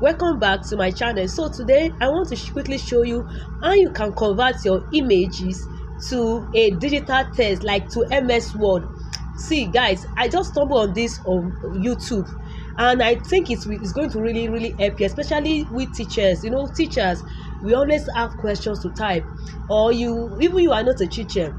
Welcome back to my channel. So today I want to quickly show you how you can convert your images to a digital text, like to MS Word. See guys, I just stumbled on this on YouTube, and I think it's going to really help you, especially with teachers. You know, teachers, we always have questions to type, or you are not a teacher,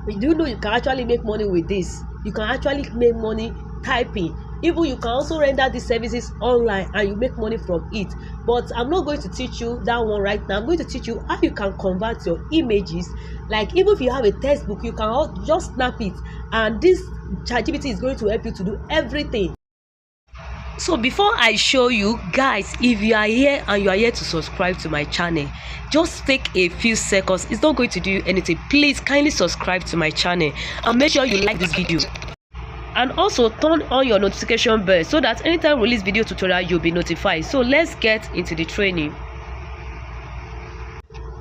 you know you can actually make money with this. You can actually make money typing. Even you can also render these services online and you make money from it. But I'm not going to teach you that one right now. I'm going to teach you how you can convert your images. Like, even if you have a textbook, you can just snap it, and this ChatGPT is going to help you to do everything. So before I show you guys, if you are here and you are here to subscribe to my channel, just take a few seconds. It's not going to do you anything. Please kindly subscribe to my channel and make sure you like this video, and also turn on your notification bell so that anytime we release video tutorial, you'll be notified. So let's get into the training.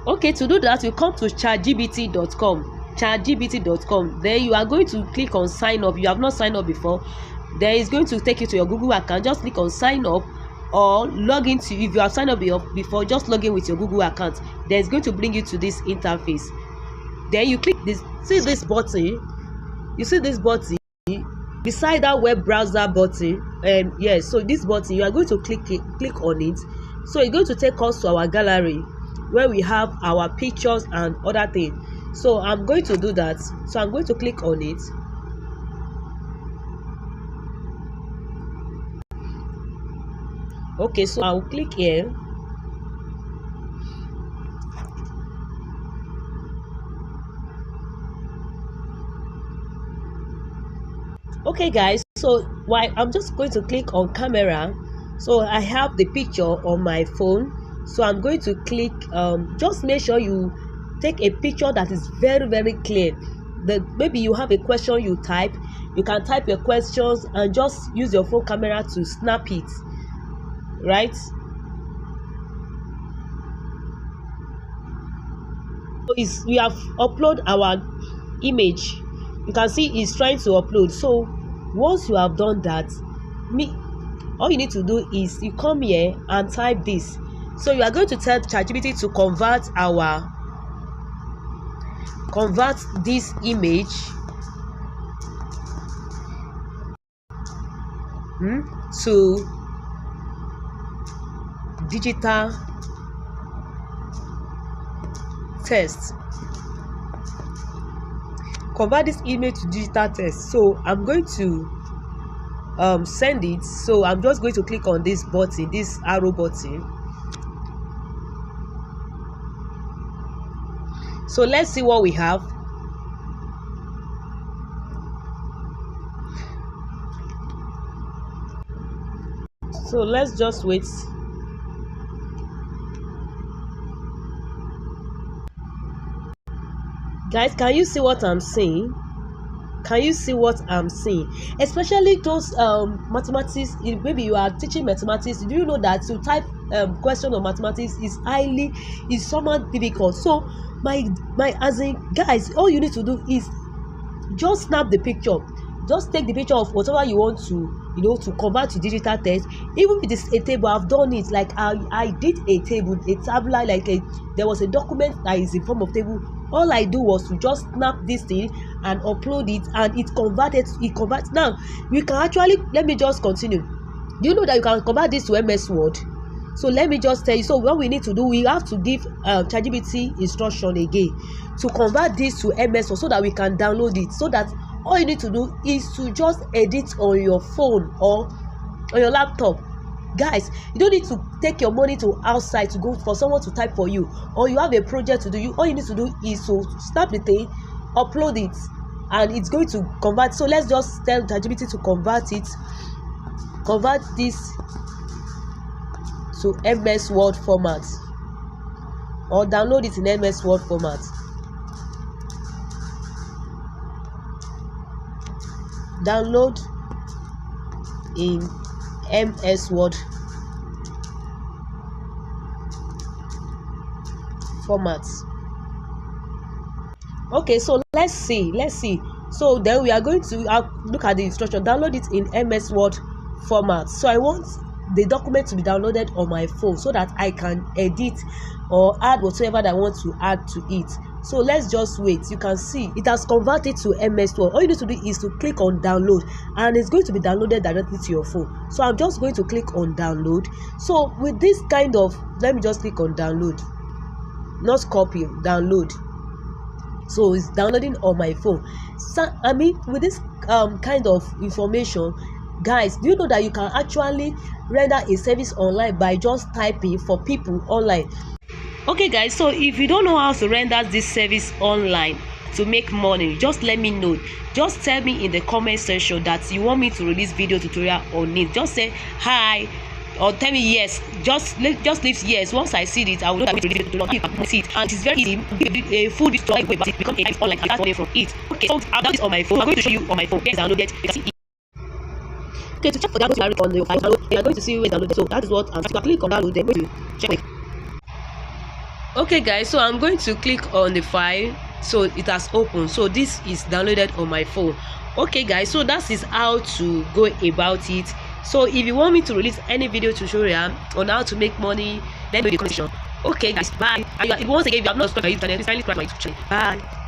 Okay, to do that, you come to chatgpt.com. Then you are going to click on sign up. You have not signed up before. Then it's going to take you to your Google account. Just click on sign up, or log into, if you have signed up before, just log in with your Google account. Then it's going to bring you to this interface. Then you click this, see this button, you see this button beside that web browser button. Yes, so this button, you are going to click on it. So it's going to take us to our gallery where we have our pictures and other things. So I'm going to do that. So I'm going to click on it. Okay, so I'll click here. Okay guys, so why I'm just going to click on camera. So I have the picture on my phone, so I'm going to click, just make sure you take a picture that is very clear. Maybe you have a question you type, you can type your questions and just use your phone camera to snap it, right? So we have uploaded our image. You can see it's trying to upload. So once you have done that, all you need to do is you come here and type this. So you are going to tell ChatGPT to convert this image to digital text. Convert this image to digital text. So I'm going to send it. So I'm just going to click on this button, this arrow button. So let's see what we have. So let's just wait. Guys, can you see what I'm saying? Can you see what I'm saying? Especially those mathematics. Maybe you are teaching mathematics. Do you know that to type question on mathematics is somewhat difficult? So as in guys, all you need to do is just snap the picture. Just take the picture of whatever you want to, to convert to digital text. Even if it is a table, I've done it. Like I did a table, a tabular, there was a document that is in form of table. All I do was to just snap this thing and upload it, and it converts. Now we can actually, let me just continue. Do you know that you can convert this to MS Word? So let me just tell you. So what we need to do, we have to give ChatGPT instruction again to convert this to MS Word so that we can download it. So that all you need to do is to just edit on your phone or on your laptop. Guys, you don't need to take your money to outside to go for someone to type for you, or you have a project to do. All you need to do is to snap the thing, upload it, and it's going to convert. So let's just tell ChatGPT to convert this to MS Word format, or download it in MS Word format. Download in MS Word format. Okay, so let's see. So then we are going to look at the instruction. Download it in MS Word format. So I want the document to be downloaded on my phone so that I can edit or add whatever that I want to add to it. So let's just wait. You can see it has converted to MS Word. All you need to do is to click on download, and it's going to be downloaded directly to your phone. So I'm just going to click on download. So with this kind of, let me just click on download, not copy, download. So it's downloading on my phone. So I mean, with this kind of information, guys, do you know that you can actually render a service online by just typing for people online? Okay guys, so if you don't know how to render this service online to make money, just let me know. Just tell me in the comment section that you want me to release video tutorial on it. Just say hi or tell me yes. Just leave yes. Once I see it, I will know that I'm release video tutorial. See it, and it's very easy. A full tutorial way, but it become a live online and start money from it. Okay, so I've done this on my phone. I'm going to show you on my phone. Yes, downloaded. You can see it. Okay, to check for that, on your file, you are going to see where it's downloaded. So that is what I'm going to click on download. Then going to check it. Okay guys, so I'm going to click on the file. So it has opened. So this is downloaded on my phone. Okay guys, so that is how to go about it. So if you want me to release any video tutorial on how to make money, let me know in the comment section. Okay guys, bye. And once again, if you have not subscribed to my YouTube channel, please kindly subscribe to my YouTube channel. Bye.